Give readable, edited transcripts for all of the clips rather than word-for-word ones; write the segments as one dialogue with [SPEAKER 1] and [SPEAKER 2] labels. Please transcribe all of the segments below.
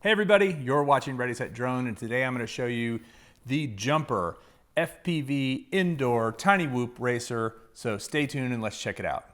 [SPEAKER 1] Hey everybody, you're watching Ready Set Drone, and today I'm going to show you the Jumper FPV indoor tiny whoop racer. So stay tuned and let's check it out.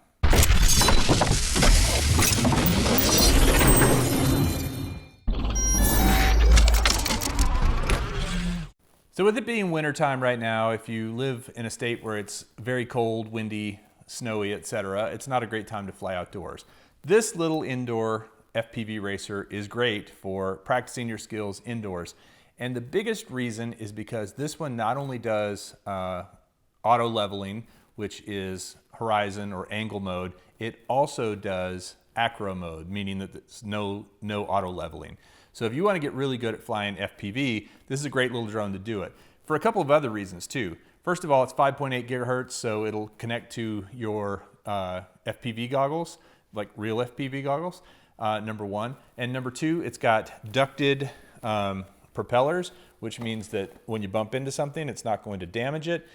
[SPEAKER 1] So with it being wintertime right now, if you live in a state where it's very cold, windy, snowy, etc., it's not a great time to fly outdoors. This little indoor FPV racer is great for practicing your skills indoors. And the biggest reason is because this one not only does auto leveling, which is horizon or angle mode, it also does acro mode, meaning that it's no auto leveling. So if you want to get really good at flying FPV, this is a great little drone to do it. For a couple of other reasons too. First of all, it's 5.8 gigahertz, so it'll connect to your FPV goggles, like real FPV goggles. Number one. And number two, it's got ducted propellers, which means that when you bump into something, it's not going to damage it.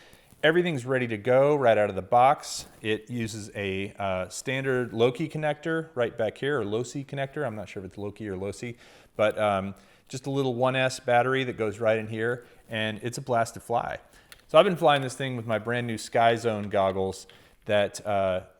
[SPEAKER 1] Everything's ready to go right out of the box. It uses a standard low-key connector right back here, or low-C connector. I'm not sure if it's low-key or low-C, but just a little 1S battery that goes right in here, and it's a blast to fly. So I've been flying this thing with my brand new Sky Zone goggles that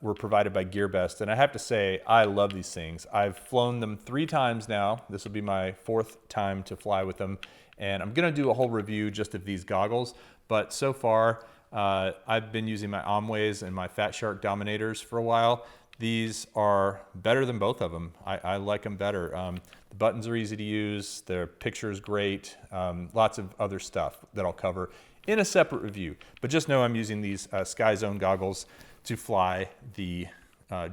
[SPEAKER 1] were provided by GearBest, and I have to say I love these things. I've flown them 3 times now. This will be my 4th time to fly with them, and I'm gonna do a whole review just of these goggles, but so far I've been using my Omways and my Fat Shark Dominators for a while. These are better than both of them. I like them better. The buttons are easy to use, their picture is great, lots of other stuff that I'll cover in a separate review. But just know I'm using these Sky Zone goggles to fly the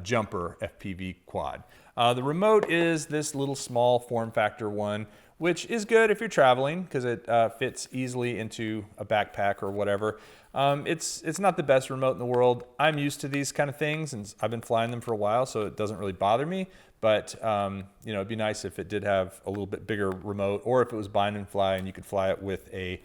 [SPEAKER 1] Jumper FPV quad. The remote is this little small form factor one, which is good if you're traveling because it fits easily into a backpack or whatever. It's not the best remote in the world. I'm used to these kind of things and I've been flying them for a while, so it doesn't really bother me. But you know, it'd be nice if it did have a little bit bigger remote, or if it was bind and fly and you could fly it with a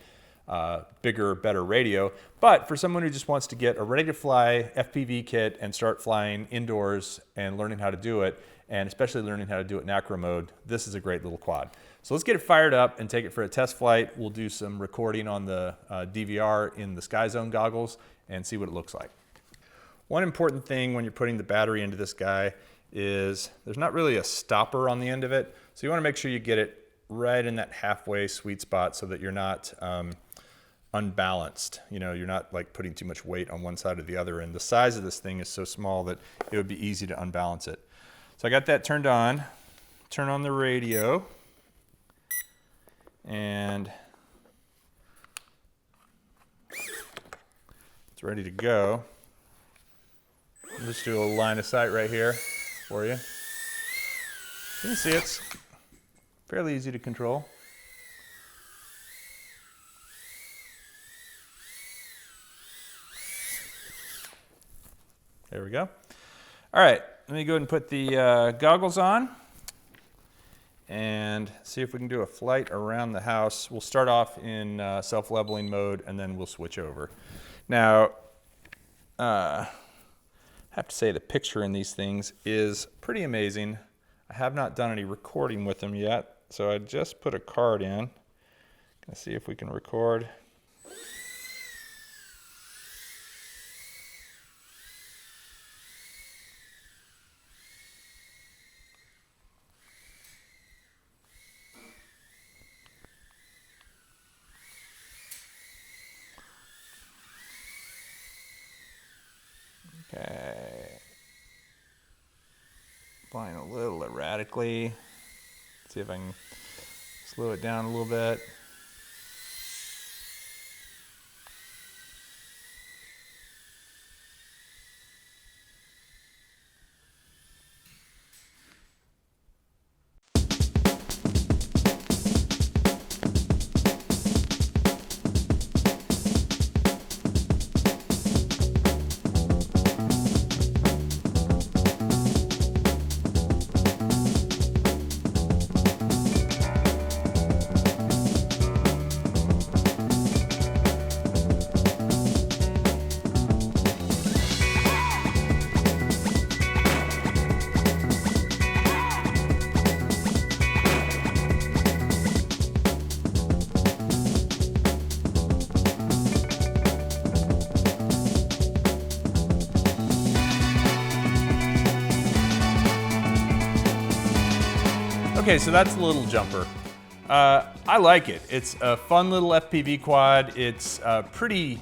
[SPEAKER 1] bigger, better radio. But for someone who just wants to get a ready-to-fly FPV kit and start flying indoors and learning how to do it, and especially learning how to do it in acro mode, this is a great little quad. So let's get it fired up and take it for a test flight. We'll do some recording on the DVR in the Sky Zone goggles and see what it looks like. One important thing when you're putting the battery into this guy is there's not really a stopper on the end of it. So you want to make sure you get it right in that halfway sweet spot so that you're not unbalanced. You know, you're not like putting too much weight on one side or the other, and the size of this thing is so small that it would be easy to unbalance it. So I got that turned on. Turn on the radio, and it's ready to go. I'll just do a line of sight right here for you. You can see it's fairly easy to control. There we go. All right, let me go ahead and put the goggles on and see if we can do a flight around the house. We'll start off in self-leveling mode and then we'll switch over. Now, I have to say the picture in these things is pretty amazing. I have not done any recording with them yet, so I just put a card in. Gonna see if we can record. Okay, flying a little erratically. See if I can slow it down a little bit. Okay, so that's the little Jumper. I like it. It's a fun little FPV quad. It's pretty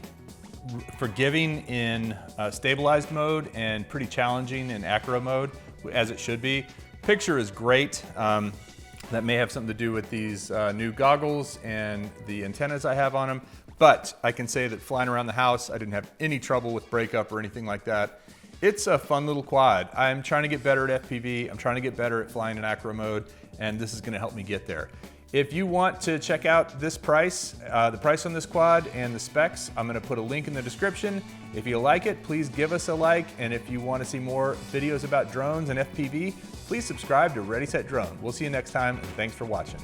[SPEAKER 1] forgiving in stabilized mode and pretty challenging in acro mode, as it should be. Picture is great. That may have something to do with these new goggles and the antennas I have on them, but I can say that flying around the house, I didn't have any trouble with breakup or anything like that. It's a fun little quad. I'm trying to get better at FPV. I'm trying to get better at flying in acro mode, and this is gonna help me get there. If you want to check out this price, the price on this quad and the specs, I'm gonna put a link in the description. If you like it, please give us a like, and if you want to see more videos about drones and FPV, please subscribe to Ready Set Drone. We'll see you next time, and thanks for watching.